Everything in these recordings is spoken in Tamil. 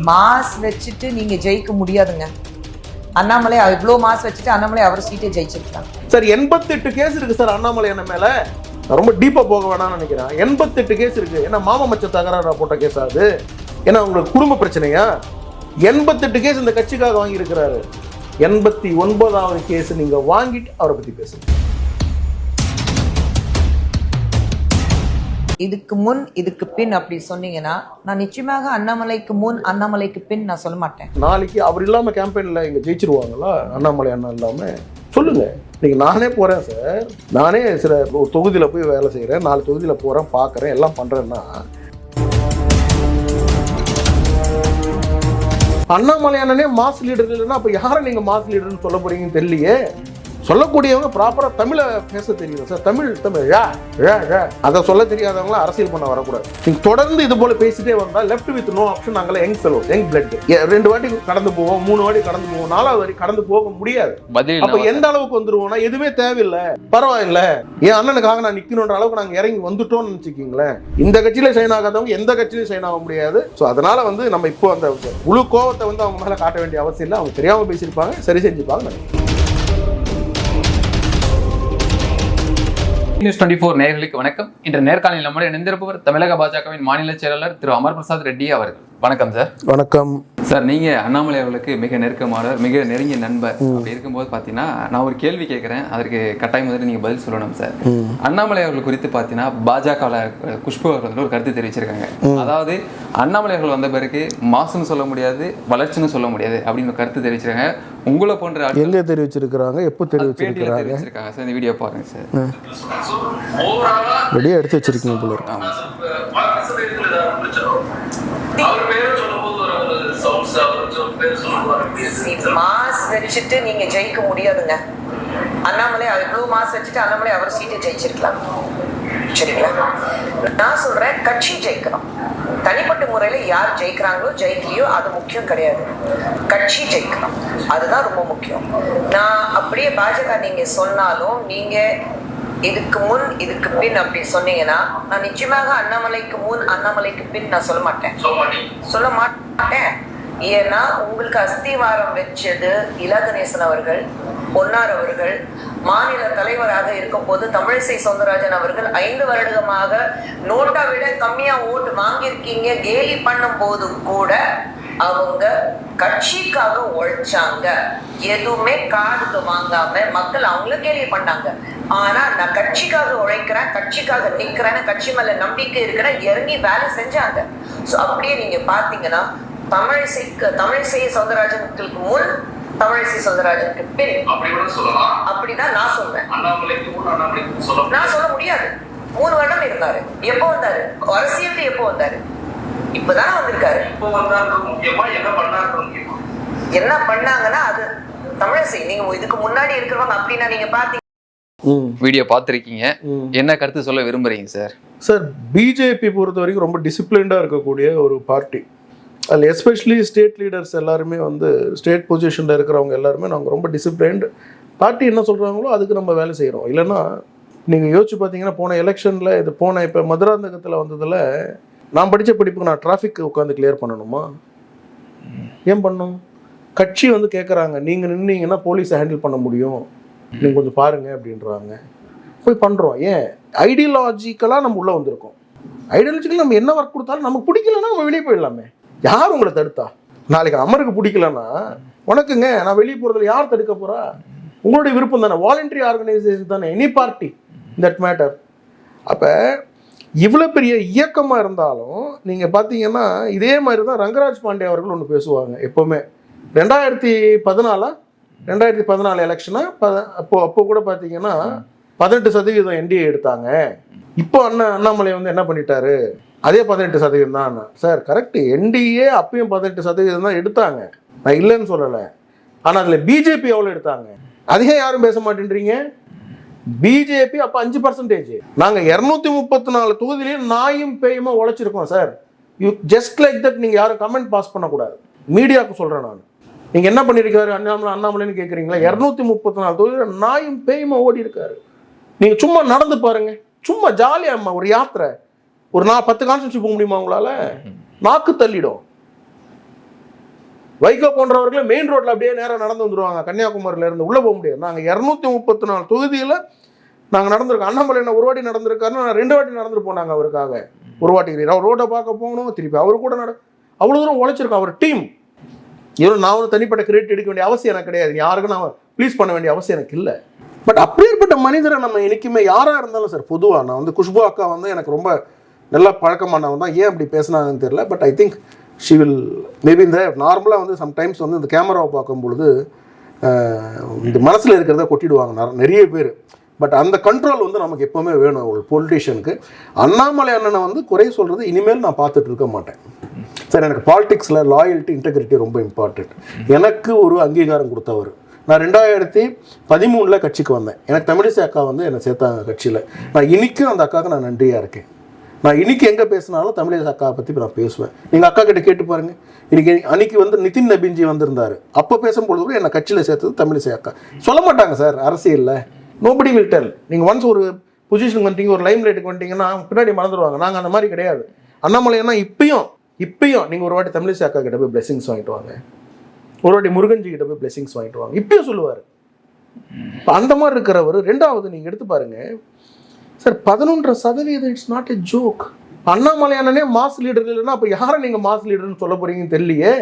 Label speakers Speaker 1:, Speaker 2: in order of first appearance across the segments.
Speaker 1: மாஸ் வச்சுட்டு நீங்க ஜெயிக்க முடியாதுங்க. அண்ணாமலை இவ்வளோ மாஸ் வச்சுட்டு அண்ணாமலை அவர் சீட்டை ஜெயிச்சிருக்காங்க
Speaker 2: சார். 88 கேஸ் இருக்கு சார் அண்ணாமலை என்ன மேல. ரொம்ப டீப்பா போக வேணாம்னு நினைக்கிறேன். 88 கேஸ் இருக்கு. ஏன்னா மாமா மச்ச தகராறு போட்ட கேஸ் ஆகுது. ஏன்னா உங்களுக்கு குடும்ப பிரச்சனையா? 88 கேஸ் இந்த கட்சிக்காக வாங்கி இருக்கிறாரு. 89வது கேஸ் நீங்க வாங்கிட்டு அவரை பத்தி பேசுங்க.
Speaker 1: இதுக்கு முன் இதுக்கு பின் அப்படி சொன்னீங்கன்னா நான் நிச்சயமாக அண்ணாமலைக்கு முன் அண்ணாமலைக்கு பின் நான் சொல்ல மாட்டேன்.
Speaker 2: நாளைக்கு அவர் இல்லாம கேம்பெயின்ல இங்க ஜெயிச்சிருவாங்களா? அண்ணாமலை அண்ணா இல்லாம சொல்லுங்க. நீங்க நானே போறேன் சார், நானே சில ஒரு தொகுதியில போய் வேலை செய்யறேன், 4 தொகுதியில போறேன், பாக்குறேன், எல்லாம் பண்றேன்னா அண்ணாமலை அண்ணனே மாஸ் லீடர் இல்லைன்னா அப்ப யாரை நீங்க மாஸ் லீடர்னு சொல்ல போறீங்கன்னு தெரியலையே. சொல்லக்கூடியவங்க ப்ராப்பரா தமிழை பேச தெரியும் சார். தமிழ் அதை சொல்ல தெரியாதவங்களாம் அரசியல் பண்ண வரக்கூடாது. நீங்க தொடர்ந்து இது போல பேசிட்டே வந்தா லெஃப்ட் வித் நோ ஆப்ஷன். நாங்களே யங் ஃபெலோஸ், யங் பிளட். 2 வாட்டி கடந்து போவோம், 3 வாட்டி கடந்து போவோம், 4வது வாட்டி கடந்து போக முடியாது. அப்ப எந்த அளவுக்கு வந்துருவோம்னா எதுவுமே தேவையில்லை, பரவாயில்ல, என் அண்ணனுக்காக நான் நிக்கணுன்ற அளவுக்கு நாங்க இறங்கி வந்துட்டோம்னு நினைச்சுக்கீங்களேன். இந்த கட்சியில ஷைன் ஆகாதவங்க எந்த கட்சியிலும் ஷைன் ஆக முடியாது. ஸோ அதனால நம்ம இப்போ அந்த முழு கோவத்தை அவங்க மேல காட்ட வேண்டிய அவசியம் இல்லை. அவங்க தெரியாம பேசியிருப்பாங்க, சரி செஞ்சுப்பாங்க.
Speaker 3: நியூஸ் 24 நேயர்களுக்கு வணக்கம். இன்று நேர்காணலில் நம்முடைய இணைந்திருப்பவர் தமிழக பாஜகவின் மாநில செயலாளர் திரு அமர் பிரசாத் ரெட்டி அவர்கள். வணக்கம் சார்.
Speaker 2: வணக்கம்
Speaker 3: சார். நீங்க அண்ணாமலை அவர்களுக்கு மிக நெருக்கமானவர், மிக நெருங்கிய நண்பர். அப்படி இருக்கும்போது பாத்தீங்கன்னா நான் ஒரு கேள்வி கேட்கிறேன், அதற்கு கட்டாயம் முதல்ல நீங்க பதில் சொல்லணும் சார். அண்ணாமலை அவர்கள் குறித்து பாத்தீங்கன்னா பாஜக குஷ்பு அவர்கள் ஒரு கருத்து தெரிவிச்சிருக்காங்க. அதாவது அண்ணாமலை அவர்கள் வந்த பிறகு மாசுன்னு சொல்ல முடியாது, வளர்ச்சின்னு சொல்ல முடியாது அப்படின்னு கருத்து தெரிவிச்சிருக்காங்க. உங்களை போன்ற
Speaker 2: எங்க தெரிவிச்சிருக்காங்க, எப்போ தெரிவிச்சிருக்காங்க
Speaker 3: சார்? இந்த வீடியோ பாருங்க சார்.
Speaker 2: ரெடியா எடுத்து வச்சிருக்கீங்க போல இருக்கு.
Speaker 1: மாஸ் வச்சுட்டு நீங்க ஜெயிக்க முடியாதுங்க. அண்ணாமலை இவ்வளவு மாஸ் வச்சுட்டு அண்ணாமலை அவர் சீட்டை ஜெயிச்சிருக்கலாம். சரிங்களா? நான் சொல்றேன், கட்சி ஜெயிக்கணும். தனிப்பட்ட முறையில யார் ஜெயிக்கிறாங்களோ ஜெயிக்கலையோ அது முக்கியம் கிடையாது. கட்சி ஜெயிக்கணும், அதுதான் ரொம்ப முக்கியம். நான் அப்படியே பாஜக நீங்க சொன்னாலும் நீங்க இதுக்கு முன் இதுக்கு பின் அப்படி சொன்னீங்கன்னா நான் நிச்சயமாக அண்ணாமலைக்கு முன் அண்ணாமலைக்கு பின் நான் சொல்ல மாட்டேன். ஏன்னா உங்களுக்கு அஸ்திவாரம் வச்சது இலகணேசன் அவர்கள், பொன்னார் அவர்கள் மாநில தலைவராக இருக்கும் போது தமிழிசை சவுந்தரராஜன் அவர்கள் 5 வருடமாக நோட்டா விட கம்மியா ஓட்டு வாங்கியிருக்கீங்க கேலி பண்ணும் போது கூட அவங்க கட்சிக்காக உழைச்சாங்க. எதுவுமே காதுக்கு வாங்காம மக்கள் அவங்கள கேள்வி பண்ணாங்க. ஆனா நான் கட்சிக்காக உழைக்கிறேன், கட்சிக்காக நிக்கிறேன்னு, கட்சி மேல நம்பிக்கை இருக்கிறேன், இறங்கி வேலை செஞ்சாங்க. ஸோ அப்படியே நீங்க பாத்தீங்கன்னா தமிழிசை சவுந்தரராஜனுக்கு முன் தமிழிசை சவுந்தரராஜனுக்கு பின் அப்படிதான் நான் சொல்றேன். நான் சொல்ல முடியாது. 3 வருடம் இருந்தாரு. எப்போ வந்தாரு அரசியலுக்கு? எப்போ வந்தாரு? இப்பதான் வந்திருக்காரு. என்ன பண்ணாங்கன்னா அது தமிழிசை. நீங்க இதுக்கு முன்னாடி இருக்கிறவங்க அப்படின்னா நீங்க பாத்தீங்க,
Speaker 3: வீடியோ பார்த்துருக்கீங்க, என்ன கருத்து சொல்ல விரும்புறீங்க சார்?
Speaker 2: சார், பிஜேபி பொறுத்த வரைக்கும் ரொம்ப டிசிப்ளின்டாக இருக்கக்கூடிய ஒரு பார்ட்டி. அதில் எஸ்பெஷலி ஸ்டேட் லீடர்ஸ் எல்லாருமே ஸ்டேட் பொசிஷனில் இருக்கிறவங்க எல்லாருமே நாங்கள் ரொம்ப டிசிப்ளின்டு. பார்ட்டி என்ன சொல்கிறாங்களோ அதுக்கு நம்ம வேலை செய்கிறோம். இல்லைன்னா நீங்கள் யோசிச்சு பார்த்தீங்கன்னா போன எலெக்ஷனில் இப்போ மதுராந்தகத்தில் வந்ததில் நான் படித்த படிப்புக்கு நான் டிராஃபிக் உட்காந்து கிளியர் பண்ணணுமா? ஏன் பண்ணணும்? கட்சி கேட்குறாங்க, நீங்கள் நின்னீங்கன்னா போலீஸை ஹேண்டில் பண்ண முடியும், நீங்கள் கொஞ்சம் பாருங்கள் அப்படின்றாங்க. போய் பண்ணுறோம். ஏன்? ஐடியாலஜிக்கலாக நம்ம உள்ளே வந்திருக்கோம். ஐடியாலஜிக்கலாக நம்ம என்ன ஒர்க் கொடுத்தாலும் நமக்கு பிடிக்கலன்னா நம்ம வெளியே போயிடலாமே. யார் உங்களை தடுத்தா? நாளைக்கு அமருக்கு பிடிக்கலன்னா உனக்குங்க நான் வெளியே போகிறதுல யார் தடுக்க போகிறா? உங்களுடைய விருப்பம் தானே. வாலண்டரி ஆர்கனைசேஷன் தானே எனி பார்ட்டி தட் மேட்டர். அப்போ இவ்வளோ பெரிய இயக்கமாக இருந்தாலும் நீங்கள் பார்த்தீங்கன்னா இதே மாதிரி தான் ரங்கராஜ் பாண்டே அவர்கள் ஒன்று பேசுவாங்க எப்போவுமே. 2014 எலெக்ஷனா அப்போ கூட பார்த்தீங்கன்னா 18% என்டிஏ எடுத்தாங்க. இப்போ அண்ணாமலை என்ன பண்ணிட்டாரு? அதே 18% தான் சார். கரெக்ட். என்டிஏ அப்பயும் 18% தான் எடுத்தாங்க, நான் இல்லைன்னு சொல்லலை. ஆனால் அதில் பிஜேபி எவ்வளோ எடுத்தாங்க அதையே யாரும் பேச மாட்டேன்றீங்க. பிஜேபி அப்போ 5%. நாங்கள் 234 தொகுதியிலையும் நாயும் பேயுமா உழைச்சிருக்கோம் சார். You just like that. நீங்கள் யாரும் கமெண்ட் பாஸ் பண்ணக்கூடாது. மீடியாவுக்கு சொல்கிறேன் நான். நீங்கள் என்ன பண்ணியிருக்காரு அண்ணாமலைன்னு கேட்குறீங்களா? 234 தொகுதியில் நாயும் பேயுமா ஓடி இருக்காரு. நீங்கள் சும்மா நடந்து பாருங்க, சும்மா ஜாலியாக ஒரு யாத்திரை. ஒரு 10 கான்ஸ்டிட்யூன்சி போக முடியுமா உங்களால்? நாக்கு தள்ளிடும். வைகோ போன்றவர்கள் மெயின் ரோட்ல அப்படியே நேரம் நடந்து வந்துருவாங்க. கன்னியாகுமரியில இருந்து உள்ள போக முடியாது. நாங்க 234 தொகுதியில நாங்க நடந்திருக்கோம். அண்ணாமலை என்ன ஒரு வாட்டி நடந்திருக்காருன்னா, நான் 2 வாட்டி நடந்துட்டு போனாங்க அவருக்காக. ஒரு வாட்டி அவர் ரோட்டை பார்க்க போகணும், திருப்பி அவர் கூட அவ்வளவு தூரம் உழைச்சிருக்கோம். அவர் டீம் இவரும் நான் ஒரு தனிப்பட்ட கிரெடிட் எடுக்க வேண்டிய அவசியம் எனக்கு கிடையாது. யாருக்கும் நான் ப்ளீஸ் பண்ண வேண்டிய அவசியம் எனக்கு இல்லை. பட் அப்படியேற்பட்ட மனிதரை நம்ம என்னைக்குமே யாராக இருந்தாலும் சார், பொதுவாக நான் வந்து குஷ்பு அக்கா வந்து எனக்கு ரொம்ப நல்லா பழக்கமானவன் தான். ஏன் அப்படி பேசினாங்கன்னு தெரியல. But I think she will maybe இந்த நார்மலாக வந்து சம்டைம்ஸ் வந்து இந்த கேமராவை பார்க்கும் பொழுது இந்த மனசில் இருக்கிறத கொட்டிடுவாங்க நிறைய பேர். பட் அந்த கண்ட்ரோல் வந்து நமக்கு எப்போவுமே வேணும் ஒரு பொலிட்டீஷியனுக்கு. அண்ணாமலை அண்ணனை வந்து குறை சொல்கிறது இனிமேல் நான் பார்த்துட்டு இருக்க மாட்டேன் சார். எனக்கு பாலிடிக்ஸில் லாயல்ட்டி, இன்டெகிரிட்டி ரொம்ப இம்பார்ட்டன்ட். எனக்கு ஒரு அங்கீகாரம் கொடுத்தவர். நான் 2013 கட்சிக்கு வந்தேன். எனக்கு தமிழிசை அக்கா வந்து என்னை சேர்த்தாங்க கட்சியில். நான் இன்றைக்கும் அந்த அக்காவுக்கு நான் நன்றியாக இருக்கேன். நான் இன்றைக்கி எங்கே பேசினாலும் தமிழிசை அக்காவை பற்றி நான் பேசுவேன். நீங்கள் அக்கா கிட்ட கேட்டு பாருங்கள். அன்றைக்கி வந்து நிதின் நபின்ஜி வந்திருந்தார். அப்போ பேசும்பொழுது கூட என்னை கட்சியில் சேர்த்தது தமிழிசை அக்கா. சொல்ல மாட்டாங்க சார் அரசியலில். Nobody will tell. நீங்கள் ஒன்ஸ் ஒரு பொசிஷனுக்கு வந்துட்டீங்க, ஒரு லைம் லைட்டுக்கு வந்துட்டீங்கன்னா பின்னாடி மறந்துடுவாங்க. நாங்கள் அந்த மாதிரி கிடையாது. அண்ணாமலைன்னா இப்பயும் நீங்கள் ஒரு வாட்டி தமிழிசை அக்கா கிட்ட போய் பிளெஸிங்ஸ் வாங்கிட்டு வாங்க, ஒரு வாட்டி முருகன்ஜி கிட்ட போய் பிளெஸிங்ஸ் வாங்கிட்டு வாங்க, இப்பயும் சொல்லுவார். இப்போ அந்த மாதிரி இருக்கிறவர். ரெண்டாவது நீங்கள் எடுத்து பாருங்க sir, 11% it's not a joke. அண்ணாமலையானே மாஸ் லீடர் இல்லைன்னா அப்போ யாரை நீங்கள் மாஸ் லீடர்னு சொல்ல போறீங்கன்னு தெரியலையே.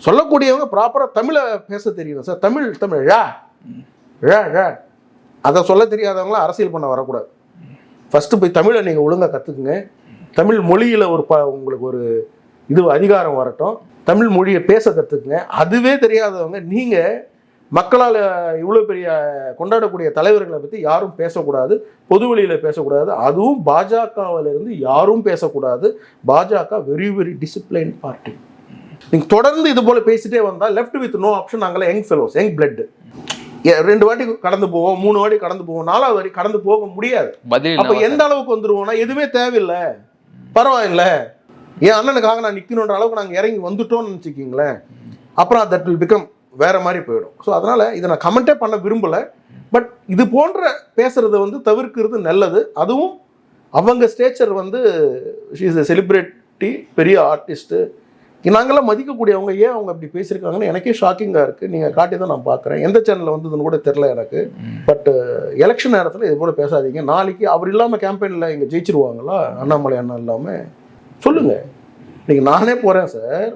Speaker 2: சொல்லக்கூடியவங்க ப்ராப்பராக தமிழை பேச தெரியணும் சார். தமிழ் அதை சொல்ல தெரியாதவங்களாம் அரசியல் பண்ண வரக்கூடாது. ஃபஸ்ட்டு போய் தமிழை நீங்கள் ஒழுங்காக கற்றுக்குங்க. தமிழ் மொழியில் உங்களுக்கு ஒரு அதிகாரம் வரட்டும். தமிழ் மொழியை பேச கற்றுக்குங்க. அதுவே தெரியாதவங்க நீங்கள் மக்களால் இவ்வளோ பெரிய கொண்டாடக்கூடிய தலைவர்களை பற்றி யாரும் பேசக்கூடாது, பொது வெளியில் பேசக்கூடாது. அதுவும் பாஜகவிலிருந்து யாரும் பேசக்கூடாது. பாஜக வெரி வெரி டிசிப்ளைன் பார்ட்டி. நீங்கள் தொடர்ந்து இது போல் பேசிட்டே வந்தால் லெஃப்ட் வித் நோ ஆப்ஷன். நாங்களாம் யங் ஃபெலோஸ், யங் பிளட். 2 வாட்டி கடந்து போவோம், 3 வாட்டி கடந்து போவோம், 4வது வாட்டி கடந்து போக முடியாது. அப்போ எந்த அளவுக்கு வந்துருவோம்னா எதுவுமே தேவையில்லை, பரவாயில்ல, என் அண்ணனுக்காக நான் நிற்கணுன்ற அளவுக்கு நாங்கள் இறங்கி வந்துட்டோம்னு நினச்சிக்கிங்களேன். அப்புறம் தட் வில் பிகம் வேற மாதிரி போயிடும். ஸோ அதனால் இதை நான் கமெண்ட்டே பண்ண விரும்பலை. பட் இது போன்ற பேசுகிறத வந்து தவிர்க்கிறது நல்லது. அதுவும் அவங்க ஸ்டேச்சர் வந்து ஷீ இஸ் எ செலிப்ரிட்டி, பெரிய ஆர்டிஸ்ட்டு, நாங்களாம் மதிக்கக்கூடியவங்க. ஏன் அவங்க அப்படி பேசியிருக்காங்கன்னு எனக்கே ஷாக்கிங்காக இருக்குது. நீங்கள் காட்டி தான் நான் பார்க்குறேன். எந்த சேனலில் வந்ததுன்னு கூட தெரில எனக்கு. பட் எலெக்ஷன் நேரத்தில் இது போல் பேசாதீங்க. நாளைக்கு அவர் இல்லாமல் கேம்பெயினில் இங்கே ஜெயிச்சிருவாங்களா? அண்ணாமலை அண்ணா இல்லாமல் சொல்லுங்கள். இன்றைக்கி நானே போகிறேன் சார்.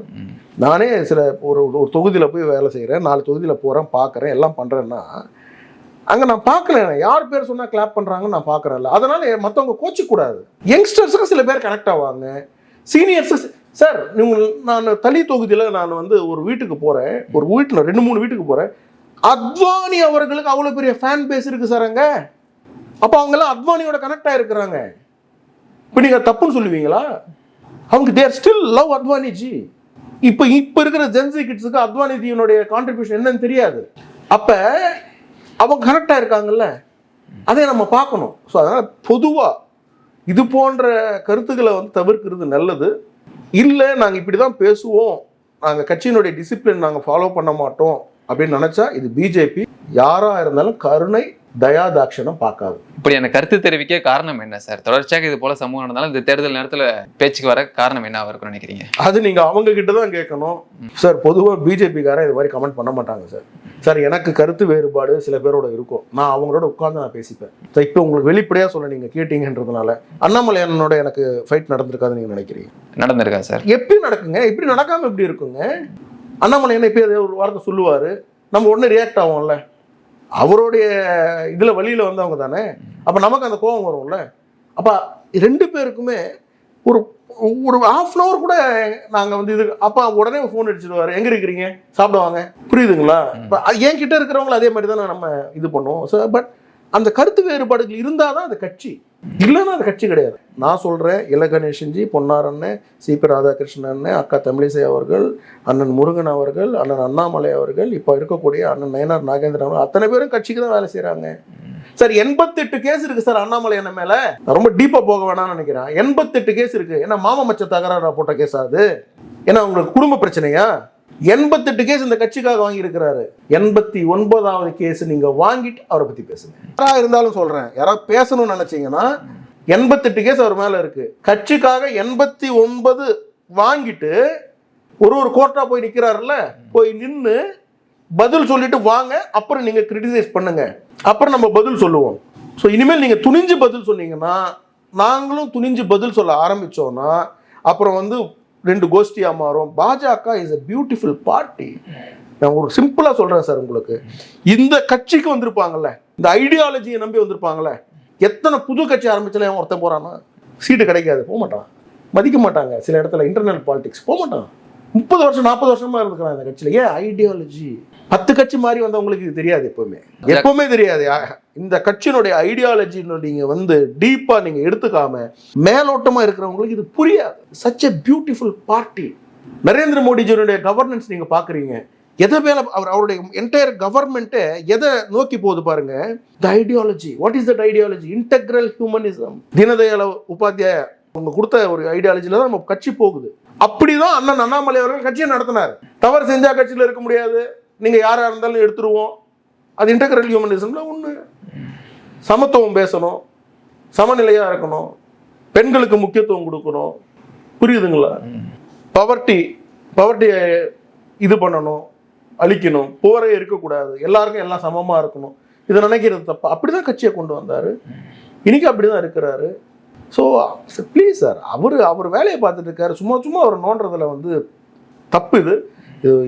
Speaker 2: நானே சில ஒரு தொகுதியில் போய் வேலை செய்கிறேன், 4 தொகுதியில் போகிறேன், பார்க்குறேன், எல்லாம் பண்ணுறேன்னா அங்கே நான் பார்க்கல. யார் பேர் சொன்னால் கிளாப் பண்ணுறாங்கன்னு நான் பார்க்குறேன்ல. அதனால் மற்றவங்க கோச்சிக்கூடாது. யங்ஸ்டர்ஸுக்கு சில பேர் கனெக்ட் ஆவாங்க, சீனியர்ஸு. சார் நான் தனி தொகுதியில் நான் வந்து ஒரு வீட்டுக்கு போகிறேன், ஒரு வீட்டில் 2-3 வீட்டுக்கு போகிறேன். அத்வானி அவர்களுக்கு அவ்வளோ பெரிய ஃபேன் பேஸ் இருக்குது சார் அங்கே. அப்போ அவங்கெல்லாம் அத்வானியோட கனெக்ட் ஆகிருக்கிறாங்க. இப்போ நீங்கள் தப்புன்னு சொல்லுவீங்களா? அவங்க தேர் ஸ்டில் லவ் அத்வானிஜி. இப்போ இருக்கிற ஜென்சி கிட்ஸுக்கு அத்வானிஜியினுடைய கான்ட்ரிபியூஷன் என்னன்னு தெரியாது. அப்போ அவங்க கனெக்ட் ஆகிருக்காங்கல்ல, அதை நம்ம பார்க்கணும். ஸோ அதனால் பொதுவாக இது போன்ற கருத்துக்களை வந்து தவிர்க்கிறது நல்லது. இல்லை நாங்கள் இப்படி தான் பேசுவோம், நாங்கள் கட்சியினுடைய டிசிப்ளின் நாங்கள் ஃபாலோ பண்ண மாட்டோம் அப்படின்னு நினச்சா இது பிஜேபி. யாராக இருந்தாலும் கருணை தயாதாட்சணம் பார்க்காது.
Speaker 3: இப்படி எனக்கு கருத்து தெரிவிக்க காரணம் என்ன சார்? தொடர்ச்சியாக இது போல சமூகம் நடந்தாலும் இந்த தேர்தல் நேரத்தில் பேச்சுக்கு வர காரணம் என்ன இருக்குன்னு நினைக்கிறீங்க?
Speaker 2: அது நீங்கள் அவங்க கிட்ட தான் கேட்கணும் சார். பொதுவாக பிஜேபிக்காரன் இது மாதிரி கமெண்ட் பண்ண மாட்டாங்க சார். சார் எனக்கு கருத்து வேறுபாடு சில பேரோட இருக்கும், நான் அவங்களோட உட்காந்து நான் பேசிப்பேன். சார் இப்போ உங்களுக்கு வெளிப்படையாக சொல்ல நீங்கள் கேட்டீங்கன்றதுனால அண்ணாமலை அண்ணனோட எனக்கு ஃபைட் நடந்திருக்காதுன்னு நீங்கள் நினைக்கிறீங்க?
Speaker 3: நடந்திருக்கா சார்?
Speaker 2: எப்படி நடக்குங்க? இப்படி நடக்காமல் எப்படி இருக்குங்க? அண்ணாமலை என்ன இப்போ ஒரு வார்த்தை சொல்லுவார், நம்ம உடனே ரியாக்ட் ஆகும்ல. அவருடைய இதில் வழியில் வந்தவங்க தானே. அப்போ நமக்கு அந்த கோபம் வரும்ல. அப்போ 2 பேருக்குமே ஒரு 1/2 hour கூட நாங்கள் வந்து இது அப்போ உடனே ஃபோன் அடிச்சிடுவார், எங்கே இருக்கிறீங்க, சாப்பிடுவாங்க, புரியுதுங்களா? இப்போ என்கிட்ட இருக்கிறவங்களும் அதே மாதிரி தானே நம்ம இது பண்ணுவோம். ஸோ பட் அந்த கருத்து வேறுபாடுகள் இருந்தால் தான் அது கட்சி, இல்லைன்னா அது கட்சி கிடையாது. நான் சொல்கிறேன், இலகணேஷன்ஜி, பொன்னாரண்ணன், சிபி ராதாகிருஷ்ணன், அக்கா தமிழிசை அவர்கள், அண்ணன் முருகன் அவர்கள், அண்ணன் அண்ணாமலை அவர்கள், இப்போ இருக்கக்கூடிய அண்ணன் நயனார் நாகேந்திரன் அவர்கள், அத்தனை பேரும் கட்சிக்கு தான் வேலை செய்கிறாங்க. சார் 88 கேஸ் இருக்குது சார் அண்ணாமலை என்ன மேலே. நான் ரொம்ப டீப்பாக போக வேணாம்னு நினைக்கிறேன். 88 கேஸ் இருக்குது. ஏன்னா மாமா மச்ச தகராறு போட்ட கேஸ் அது? ஏன்னா உங்களுக்கு குடும்ப பிரச்சனையா? 88 கேஸ் இந்த கட்சிக்காக வாங்கியிருக்கிறாரு. 89வது கேஸ் நீங்க வாங்கிட்டு அவரை பத்தி பேசுங்க. யாரா இருந்தாலும் சொல்றேன், யாராவது பேசணும்னு நினைச்சீங்கன்னா 88 கேஸ் அவர் மேல இருக்கு. கட்சிக்காக 89 வாங்கிட்டு ஒரு கோர்ட்டா போய் நிக்கிறாருல்ல, போய் நின்று பதில் சொல்லிட்டு வாங்க, அப்புறம் நீங்க கிரிட்டிசைஸ் பண்ணுங்க, அப்புறம் நம்ம பதில் சொல்லுவோம். ஸோ இனிமேல் நீங்க துணிஞ்சு பதில் சொன்னீங்கன்னா, நாங்களும் துணிஞ்சு பதில் சொல்ல ஆரம்பிச்சோம்னா, அப்புறம் வந்து 2 கோஷ்டியா மாறும். பாஜக இஸ் a பியூட்டிஃபுல் பார்ட்டி. நான் ஒரு சிம்பிளா சொல்றேன் சார் உங்களுக்கு. இந்த கட்சிக்கு வந்திருப்பாங்கல்ல, இந்த ஐடியாலஜியை நம்பி வந்திருப்பாங்கல்ல, எத்தனை புது கட்சி ஆரம்பிச்சாலும் ஒருத்தன் போறானா, சீட்டு கிடைக்காது, போக மாட்டான், மதிக்க மாட்டாங்க. சில இடத்துல இன்டர்னல் பாலிடிக்ஸ் போக மாட்டான். 30 வருஷம் 40 வருஷமா இருந்துக்கிறான் இந்த கட்சியில. ஏன் ஐடியாலஜி? 10 கட்சி மாதிரி வந்தவங்களுக்கு இது தெரியாது, எப்பவுமே தெரியாது. இந்த கட்சியினுடைய ஐடியாலஜி நீங்க வந்து டீப்பா நீங்க எடுத்துக்காம மேலோட்டமா இருக்கிறவங்களுக்கு இது புரியாது. Such a beautiful party. Narendra மோடிஜியுடைய கவர்னன்ஸ் நீங்க பாக்குறீங்க, எதை மேல அவருடைய என்டையர் கவர்மெண்ட்டே எதை நோக்கி போகுது பாருங்க. The ideology. What is that ideology? Integral humanism. Deendayal Upadhyaya அவங்க கொடுத்த ஒரு ஐடியாலஜில தான் நம்ம கட்சி போகுது. அப்படிதான் அண்ணன் அண்ணாமலை அவர்கள் கட்சியை நடத்தினார். தவறு செஞ்சா கட்சியில் இருக்க முடியாது, நீங்க யாரா இருந்தாலும் எடுத்துருவோம். அது இன்டெக்ரல் ஹியூமனிசம்ல ஒண்ணு. சமத்துவம் பேசணும், சமநிலையா இருக்கணும், பெண்களுக்கு முக்கியத்துவம் கொடுக்கணும், புரியுதுங்களா? பவர்ட்டி இது பண்ணணும், அழிக்கணும், போரே இருக்கக்கூடாது, எல்லாருக்கும் எல்லாம் சமமா இருக்கணும். இதை நினைக்கிறது தப்பா. அப்படிதான் கட்சியை கொண்டு வந்தாரு, இன்னைக்கு அப்படிதான் இருக்கிறாரு. ஸோ ப்ளீஸ் சார், அவர் வேலையை பார்த்துட்டு இருக்காரு. சும்மா அவர் நோன்றதுல வந்து தப்பு.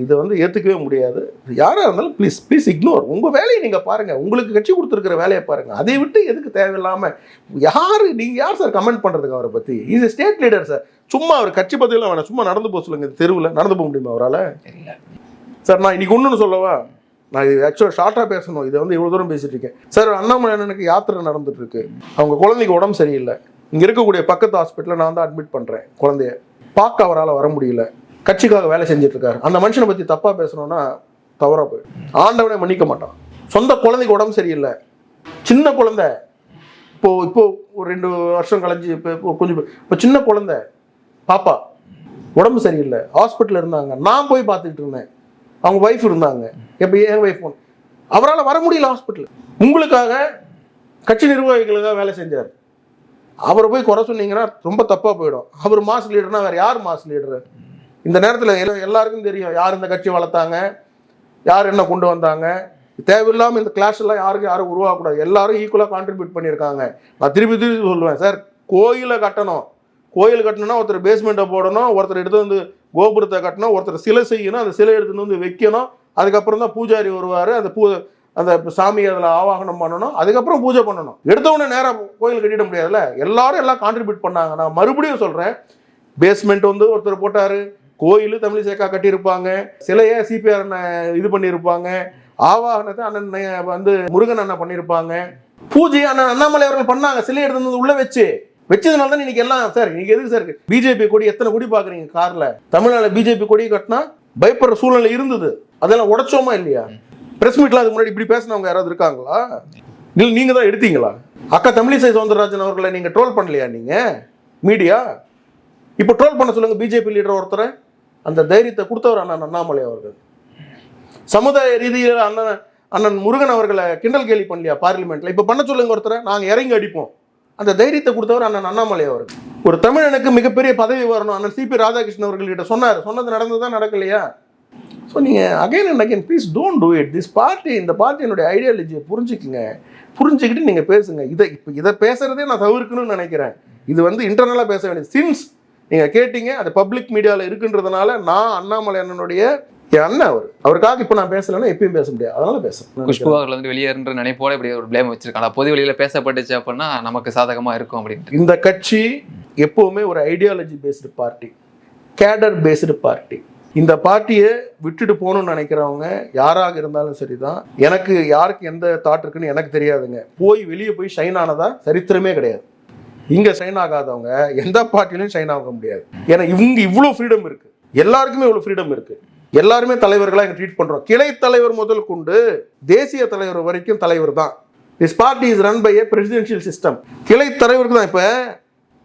Speaker 2: இதை வந்து ஏற்றுக்கவே முடியாது. யாராக இருந்தாலும் ப்ளீஸ் இக்னோர். உங்கள் வேலையை நீங்கள் பாருங்கள், உங்களுக்கு கட்சி கொடுத்துருக்கிற வேலையை பாருங்கள். அதை விட்டு எதுக்கு தேவையில்லாமல் நீங்கள் யார் சார் கமெண்ட் பண்ணுறதுக்கு அவரை பற்றி? Is state leader sir. சும்மா அவர் கட்சி பற்றியெல்லாம் வேணாம், சும்மா நடந்து போக சொல்லுங்கள். தெருவில் நடந்து போக முடியுமா அவரால்? சார் நான் இன்னைக்கு ஒன்றுன்னு சொல்லவா, நான் இது ஆக்சுவலாக ஷார்ட்டாக பேசணும், இதை வந்து இவ்வளோ தூரம் பேசிட்டு இருக்கேன் சார். அண்ணாமலை அண்ணனுக்கு யாத்திரை நடந்துட்டு இருக்கு, அவங்க குழந்தைக்கு உடம்பு சரியில்லை. இங்கே இருக்கக்கூடிய பக்கத்து ஹாஸ்பிட்டலில் நான் தான் அட்மிட் பண்ணுறேன். குழந்தைய பார்க்க அவரால் வர முடியல, கட்சிக்காக வேலை செஞ்சுட்டு இருக்காரு. அந்த மனுஷனை பற்றி தப்பாக பேசணும்னா தவறாக போயிடும். ஆண்டவனே மன்னிக்க மாட்டான். சொந்த குழந்தைக்கு உடம்பு சரியில்லை, சின்ன குழந்தை, இப்போ ஒரு 2 வருஷம் கழிஞ்சு இப்போ சின்ன குழந்தை பாப்பா உடம்பு சரியில்லை, ஹாஸ்பிட்டலில் இருந்தாங்க. நான் போய் பார்த்துக்கிட்டு இருந்தேன், அவங்க ஒய்ஃப் இருந்தாங்க. எப்போ என் ஒய்ஃப் அவரால் வர முடியல ஹாஸ்பிட்டல். உங்களுக்காக கட்சி நிர்வாகிகளுக்காக வேலை செஞ்சார். அவரை போய் குறை சொன்னீங்கன்னா ரொம்ப தப்பாக போயிடும். அவர் மாஸ் லீடர்னா வேறு யார் மாஸ் லீடரு? இந்த நேரத்தில் எல்லாருக்கும் தெரியும் யார் இந்த கட்சி வளர்த்தாங்க, யார் என்ன கொண்டு வந்தாங்க. தேவையில்லாமல் இந்த கிளாஸ் எல்லாம் யாரும் உருவாக்கக்கூடாது. எல்லாரும் ஈக்குவலாக கான்ட்ரிபியூட் பண்ணியிருக்காங்க. நான் திருப்பி சொல்லுவேன் சார், கோயிலை கட்டணும், கோயில் கட்டணும்னா ஒருத்தர் பேஸ்மெண்ட்டை போடணும், ஒருத்தர் எடுத்து வந்து கோபுரத்தை கட்டணும், ஒருத்தர் சிலை செய்யணும், அந்த சிலை எடுத்துன்னு வந்து வைக்கணும், அதுக்கப்புறம் தான் பூஜாரி வருவார், அந்த சாமியை அதில் ஆவாகனம் பண்ணணும், அதுக்கப்புறம் பூஜை பண்ணணும். எடுத்தவொடனே நேராக கோயில் கட்டிட முடியாதுல்ல. எல்லாரும் எல்லாம் கான்ட்ரிபியூட் பண்ணாங்க. நான் மறுபடியும் சொல்கிறேன், பேஸ்மெண்ட் வந்து ஒருத்தர் போட்டார், கோயில் தமிழிசேக்கா கட்டியிருப்பாங்க, சிலையை சிபிஆர் இது பண்ணியிருப்பாங்க, ஆவாகனத்தை அண்ணன் வந்து முருகன் அண்ணன் பண்ணியிருப்பாங்க, பூஜை அண்ணன் அண்ணாமலை அவர்கள் பண்ணாங்க. சிலை எடுத்து வந்து உள்ள வச்சதுனால தான் இன்னைக்கு எல்லாம் சார். இன்னைக்கு எதுக்கு சார் பிஜேபி கொடி எத்தனை கொடி பார்க்குறீங்க காரில்? தமிழ்நாடு பிஜேபி கொடி கட்டினா பயப்படுற சூழ்நிலை இருந்தது, அதெல்லாம் உடைச்சோமா இல்லையா? பிரஸ் மீட்ல அதுக்கு முன்னாடி இப்படி பேசினவங்க யாராவது இருக்காங்களா? இல்லை நீங்க தான் எடுத்தீங்களா? அக்கா தமிழிசை சவுந்தரராஜன் அவர்களை நீங்க ட்ரோல் பண்ணலையா? நீங்க மீடியா இப்போ ட்ரோல் பண்ண சொல்லுங்க பிஜேபி லீடர் ஒருத்தரை. அந்த தைரியத்தை கொடுத்தவர் அண்ணன் அண்ணாமலை அவர்கள். சமுதாய ரீதியில் அண்ணன் முருகன் அவர்களை கிண்டல் கேலி பண்ணலையா பார்லிமெண்ட்ல? இப்போ பண்ண சொல்லுங்க ஒருத்தரை, நாங்கள் இறங்கி அடிப்போம். அந்த தைரியத்தை கொடுத்தவர் அண்ணன் அண்ணாமலை அவர்கள். ஒரு தமிழனுக்கு மிகப்பெரிய பதவி வரணும், அண்ணன் சிபி ராதாகிருஷ்ணன் அவர்கள்கிட்ட சொன்னது நடந்ததா நடக்கலையா? ஸோ நீங்கள் again and again please don't do it. This party, இந்த பார்ட்டியினுடைய ஐடியாலஜியை புரிஞ்சுக்கிட்டு நீங்கள் பேசுங்க. இதை பேசுகிறதே நான் தவிர்க்கணும்னு நினைக்கிறேன். இது வந்து இன்டர்னலாக பேச வேண்டியது. சின்ஸ் நீங்கள் கேட்டீங்க, அது பப்ளிக் மீடியாவில் இருக்குன்றதுனால நான் அண்ணாமலை அண்ணனுடைய என் அண்ணன் அவருக்காக இப்போ நான் பேசலைன்னா எப்பயும் பேச முடியாது, அதனால பேசுறேன்.
Speaker 3: குஷ்பு அவர்கள் வந்து வெளியேற நினைப்போட இப்படி ஒரு பிளேம் வச்சிருக்காங்க, பொது வெளியில் பேசப்பட்டுச்சு அப்படின்னா நமக்கு சாதகமாக இருக்கும் அப்படின்ட்டு.
Speaker 2: இந்த கட்சி எப்போவுமே ஒரு ஐடியாலஜி பேஸ்டு பார்ட்டி, கேடர் பேஸ்டு பார்ட்டி. இந்த பார்ட்டியை விட்டுட்டு போகணும்னு நினைக்கிறவங்க யாராக இருந்தாலும் சரிதான். எனக்கு யாருக்கு எந்த தாட் இருக்குன்னு எனக்கு தெரியாதுங்க. வெளியே போய் ஷைன் ஆனதா சரித்திரமே கிடையாது. இங்கே ஷைன் ஆகாதவங்க எந்த பார்ட்டிலையும் ஷைன் ஆக முடியாது. ஏன்னா இவங்க இவ்வளோ ஃப்ரீடம் இருக்கு, எல்லாருக்குமே இவ்வளோ ஃப்ரீடம் இருக்கு. எல்லாருமே தலைவர்களாக இங்கே ட்ரீட் பண்ணுறோம். கிளை தலைவர் முதல் கொண்டு தேசிய தலைவர் வரைக்கும் தலைவர் தான். This party is run by a presidential system. கிளை தலைவருக்கு தான். இப்போ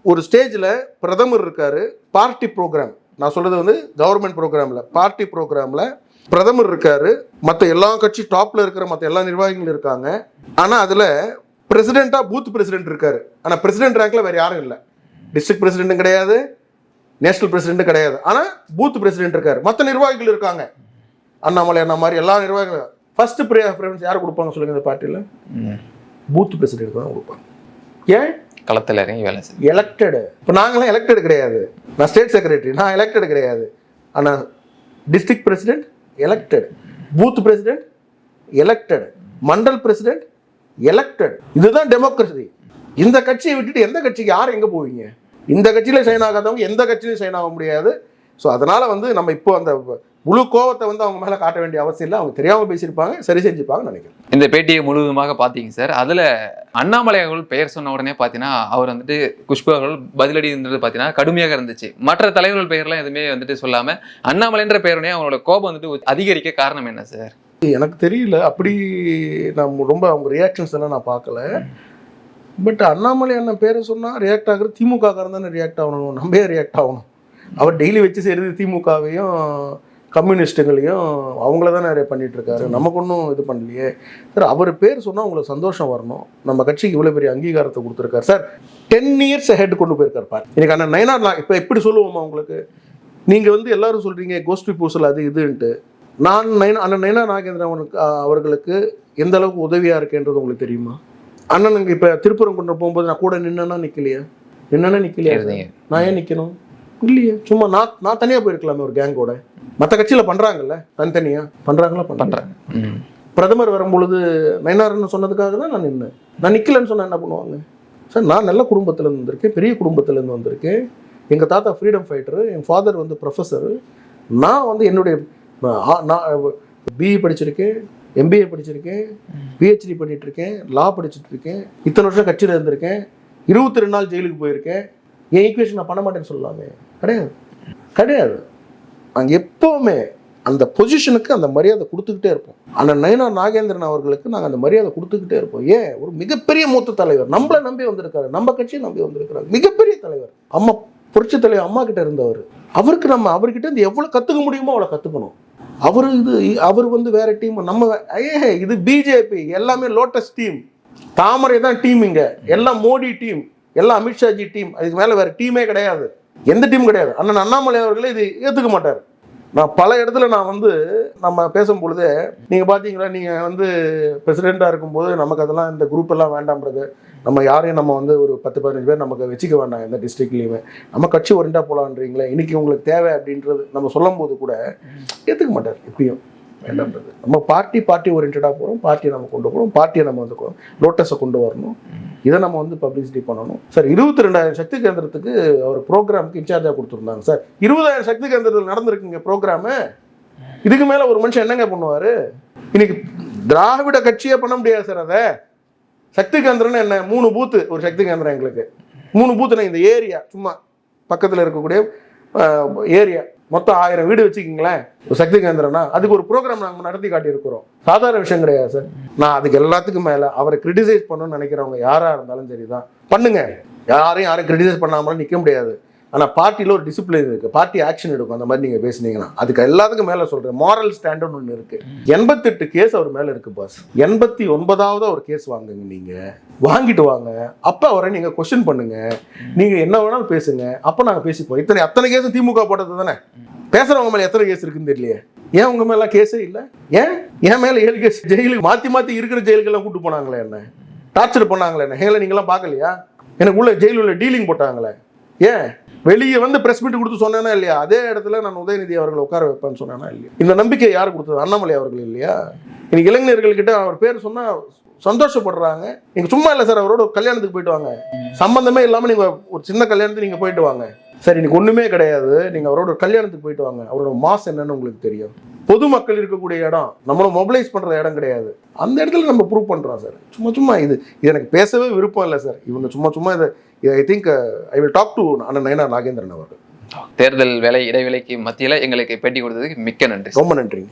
Speaker 2: ஒரு ஸ்டேஜில் பிரதமர் இருக்காரு, பார்ட்டி ப்ரோக்ராம், நான் சொல்றது வந்து கவர்மெண்ட் ப்ரோக்ராமில், பார்ட்டி ப்ரோக்ராமில் பிரதமர் இருக்காரு, மற்ற எல்லா கட்சி டாப்ல இருக்கிற மற்ற எல்லா நிர்வாகிகளும் இருக்காங்க. ஆனால் அதில் பிரசிடென்ட்டாக பூத் பிரசிடென்ட் இருக்காரு. ஆனால் பிரசிடென்ட் ரேங்க்ல வேற யாரும் இல்லை. டிஸ்ட்ரிக்ட் பிரசிடென்ட்டும் கிடையாது, நேஷனல் பிரசிடென்ட் கிடையாது. ஆனால் பூத் பிரசிடென்ட் இருக்காரு, மற்ற நிர்வாகிகள் இருக்காங்க. அண்ணாமலை அண்ணா மாதிரி எல்லா நிர்வாகிகளும் ஃபர்ஸ்ட் ப்ரிஃபரன்ஸ் யார் கொடுப்பாங்க சொல்லுங்க இந்த பார்ட்டியில்? பூத் பிரசிடென்ட் தான் கொடுப்பாங்க. ஏன்?
Speaker 3: களத்தில் இறங்கி வேலை செய்யும்.
Speaker 2: எலெக்டடு. இப்போ நாங்களாம் எலெக்டடு கிடையாது. நான் ஸ்டேட் செக்ரட்டரி, நான் எலெக்டடு கிடையாது. ஆனால் district president elected, booth president elected, Mandal president elected. இதுதான் டெமோக்ரஸி. இந்த கட்சியை விட்டுட்டு எந்த கட்சிக்கு யார் எங்கே போவீங்க? இந்த கட்சியில் சைன் ஆகாதவங்க எந்த கட்சியிலும் சைன் ஆக முடியாது. ஸோ அதனால் வந்து நம்ம இப்போ அந்த முழு கோவத்தை வந்து அவங்க மேலே காட்ட வேண்டிய அவசியம் இல்லை. அவங்க தெரியாமல் பேசியிருப்பாங்க, சரி செஞ்சுப்பாங்கன்னு நினைக்கிறேன்.
Speaker 3: இந்த பேட்டியை முழுவதுமாக பார்த்தீங்க சார். அதில் அண்ணாமலை அவர்கள் பெயர் சொன்ன உடனே பார்த்தீங்கன்னா அவர் வந்துட்டு குஷ்பு அவர்கள் பதிலடி இருந்தது பார்த்தீங்கன்னா கடுமையாக இருந்துச்சு. மற்ற தலைவர்கள் பெயர்லாம் எதுவுமே வந்துட்டு சொல்லாமல் அண்ணாமலைன்ற பெயருடனே அவங்களோட கோபம் வந்துட்டு அதிகரிக்க காரணம் என்ன சார்?
Speaker 2: எனக்கு தெரியல, அப்படி நான் ரொம்ப அவங்க ரியாக்ஷன்ஸ் எல்லாம் நான் பார்க்கல. பட் அண்ணாமலை அண்ணன் பேரை சொன்னால் ரியாக்ட் ஆகுறது திமுக தானே ரியாக்ட் ஆகணும், நம்ம ரியாக்ட் ஆகணும். அவர் டெய்லி வச்சு செய்கிறது திமுகவையும் கம்யூனிஸ்ட்டுகளையும் அவங்கள தான் நிறைய பண்ணிட்டு இருக்காரு. நமக்கு ஒன்றும் இது பண்ணலையே சார். அவர் பேர் சொன்னால் உங்களுக்கு சந்தோஷம் வரணும். நம்ம கட்சிக்கு இவ்வளோ பெரிய அங்கீகாரத்தை கொடுத்துருக்காரு சார். 10 years ஹெட் கொண்டு போயிருக்காரு பாரு. இன்னைக்கு அண்ணன் நயனார் நான் இப்போ எப்படி சொல்லுவோமா உங்களுக்கு? நீங்கள் வந்து எல்லாரும் சொல்கிறீங்க கோஷ்டி பூசல் அது இதுன்ட்டு. நான் அண்ணன் நயனார் நாகேந்திரன் அவர்களுக்கு எந்த அளவுக்கு உதவியாக இருக்கேன்றது உங்களுக்கு தெரியுமா? அண்ணனுக்கு இப்போ திருப்பரங்குன்றம் போகும்போது நான் கூட நின்னா நிற்கலையா? நிற்கலையா? நான் ஏன் நிற்கணும்? இல்லையே, சும்மா நான் தனியாக போயிருக்கலாமே ஒரு கேங்கோட. மற்ற கட்சியில் பண்ணுறாங்கல்ல, தனித்தனியாக பண்ணுறாங்களா? பண்ணுறாங்க. பிரதமர் வரும்பொழுது நயனார்னு சொன்னதுக்காக தான் நான் நின்னேன். நான் நிற்கலன்னு சொன்னால் என்ன பண்ணுவாங்க சார்? நான் நல்ல குடும்பத்துலேருந்து வந்திருக்கேன், பெரிய குடும்பத்துலேருந்து வந்திருக்கேன். எங்கள் தாத்தா ஃப்ரீடம் ஃபைட்டரு, என் ஃபாதர் வந்து ப்ரொஃபஸரு. நான் வந்து என்னுடைய நான் பிஇ படிச்சிருக்கேன், எம்பிஏ படிச்சிருக்கேன், பிஹெச்டி பண்ணிகிட்ருக்கேன், லா படிச்சுட்டு இருக்கேன், இத்தனை வருஷம் கட்சியில் இருந்திருக்கேன், 22 நாள் ஜெயிலுக்கு போயிருக்கேன். என் ஈக்குவேஷன் நான் பண்ண மாட்டேன்னு சொல்லலாமே? கிடையாது. நாங்கள் எப்போவுமே அந்த பொசிஷனுக்கு அந்த மரியாதை கொடுத்துக்கிட்டே இருப்போம். அண்ணன் நயனார் நாகேந்திரன் அவர்களுக்கு நாங்கள் அந்த மரியாதை கொடுத்துக்கிட்டே இருப்போம். ஏன்? ஒரு மிகப்பெரிய மூத்த தலைவர், நம்மளை நம்பி வந்திருக்காரு, நம்ம கட்சியை நம்பி வந்திருக்கிறாரு, மிகப்பெரிய தலைவர். அம்மா புரட்சி தலைவர் அம்மா கிட்ட இருந்தவர். அவர்கிட்ட இருந்து எவ்வளோ கற்றுக்க முடியுமோ அவ்வளோ கற்றுக்கணும். அவர் வந்து வேற டீம், நம்ம இது பிஜேபி, எல்லாமே லோட்டஸ் டீம், தாமரை தான் டீம். இங்கே எல்லாம் மோடி டீம், எல்லாம் அமித்ஷாஜி டீம். அதுக்கு மேலே வேற டீமே கிடையாது, எந்த டீம் கிடையாது. அண்ணன் அண்ணாமலை அவர்களே இது ஏற்றுக்க மாட்டார். நான் பல இடத்துல நான் வந்து நம்ம பேசும்பொழுது நீங்கள் பார்த்தீங்களா, நீங்கள் வந்து பிரசிடெண்ட்டாக இருக்கும்போது நமக்கு அதெல்லாம் இந்த குரூப் எல்லாம் வேண்டாம்ன்றது, நம்ம யாரையும் நம்ம வந்து ஒரு 10-15 பேர் நமக்கு வச்சுக்க வேண்டாம் எந்த டிஸ்ட்ரிக்ட்லேயுமே, நம்ம கட்சி ஒருண்டா போகலான்றீங்களே, இன்றைக்கி உங்களுக்கு தேவை அப்படின்றது நம்ம சொல்லும் போது கூட ஏற்றுக்க மாட்டார். எப்பயும் வேண்டாம்ன்றது. நம்ம பார்ட்டி ஓரியன்டாக போகிறோம், பார்ட்டியை நம்ம கொண்டு போகிறோம், பார்ட்டியை நம்ம வந்து லோட்டஸை கொண்டு வரணும், இதை நம்ம வந்து பப்ளிசிட்டி பண்ணணும் சார். 22,000 சக்தி கேந்திரத்துக்கு அவர் ப்ரோக்ராமுக்கு இன்சார்ஜாக கொடுத்துருந்தாங்க சார். 20,000 சக்தி கேந்திரத்தில் நடந்திருக்குங்க ப்ரோக்ராமு. இதுக்கு மேலே ஒரு மனுஷன் என்னங்க பண்ணுவார்? இன்னைக்கு திராவிட கட்சியே பண்ண முடியாது சார். அதை சக்தி கேந்திரம்னு என்ன? 3 பூத்து ஒரு சக்தி கேந்திரம் எங்களுக்கு. 3 பூத்துனா இந்த ஏரியா சும்மா பக்கத்தில் இருக்கக்கூடிய ஏரியா மொத்தம் 1000 வீடு வச்சுக்கிங்களேன் ஒரு சக்தி கேந்திரம்னா, அதுக்கு ஒரு ப்ரோக்ராம் நாங்கள் நடத்தி காட்டியிருக்கிறோம். சாதாரண விஷயம் கிடையாது சார். நான் அதுக்கு எல்லாத்துக்கும் மேலே அவரை கிரிட்டிசைஸ் பண்ணணும்னு நினைக்கிறவங்க யாராக இருந்தாலும் சரி தான் பண்ணுங்க. யாரையும் கிரிட்டிசைஸ் பண்ணாமலும் நிற்க முடியாது. ஆனால் பார்ட்டியில் ஒரு டிசிப்ளின் இருக்குது, பார்ட்டி ஆக்ஷன் எடுக்கும். அந்த மாதிரி நீங்கள் பேசுனீங்கன்னா அதுக்கு எல்லாத்துக்கும் மேலே சொல்கிறேன், மாரல் ஸ்டாண்டர்ட் ஒன்று இருக்குது. 88 கேஸ் அவர் மேலே இருக்குது பாஸ். 89வது ஒரு கேஸ் வாங்குங்க, நீங்கள் வாங்கிட்டு வாங்க. அப்போ அவரை நீங்கள் கொஸ்டின் பண்ணுங்க, நீங்கள் என்ன வேணாலும் பேசுங்க, அப்போ நாங்கள் பேசிப்போம். அத்தனை கேஸும் திமுக போட்டது தானே. பேசுகிறவங்க மேலே எத்தனை கேஸ் இருக்குன்னு தெரியலையே. ஏன் உங்கள் மேலே கேஸே இல்லை? ஏன் மேலே 7 கேஸ் ஜெயிலுக்கு மாற்றி இருக்கிற ஜெயிலுக்கெல்லாம் கூப்பிட்டு போனாங்களே, என்ன டார்ச்சர் பண்ணாங்களே, என்ன ஏங்களை நீங்களாம் பார்க்கலையா? எனக்கு உள்ள ஜெயிலில் உள்ள டீலிங் போட்டாங்களே. ஏன் வெளியே வந்து பிரஸ் மீட் கொடுத்து சொன்னேன்னா இல்லையா? அதே இடத்துல நான் உதயநிதி அவர்களை உட்கார வைப்பேன்னு சொன்னேன்னா இல்லையா? இந்த நம்பிக்கை யார் கொடுத்தது? அண்ணாமலை அவர்கள் இல்லையா? இன்னைக்கு இளைஞர்கள்கிட்ட அவர் பேர் சொன்னால் சந்தோஷப்படுறாங்க. நீங்கள் சும்மா இல்லை சார், அவரோட ஒரு கல்யாணத்துக்கு போயிட்டு வாங்க, சம்பந்தமே இல்லாமல் நீங்கள் ஒரு சின்ன கல்யாணத்துக்கு நீங்கள் போயிட்டு வாங்க சார். இன்னைக்கு ஒன்றுமே கிடையாது, நீங்கள் அவரோட ஒரு கல்யாணத்துக்கு போயிட்டு வாங்க. அவரோட மாஸ் என்னன்னு உங்களுக்கு தெரியும். பொதுமக்கள் இருக்கக்கூடிய இடம், நம்மளும் மொபிலைஸ் பண்ணுற இடம் கிடையாது. அந்த இடத்துல நம்ம ப்ரூவ் பண்ணுறோம் சார். சும்மா இது எனக்கு பேசவே விருப்பம் இல்லை சார். இவங்க சும்மா இதை I think I will talk to அண்ணன் நயனார் நாகேந்திரன் அவர்கள்.
Speaker 3: தேர்தல் இடைவேளைக்கு மத்தியில் எங்களுக்கு பேட்டி கொடுத்ததுக்கு மிக்க நன்றி.
Speaker 2: ரொம்ப நன்றிங்க.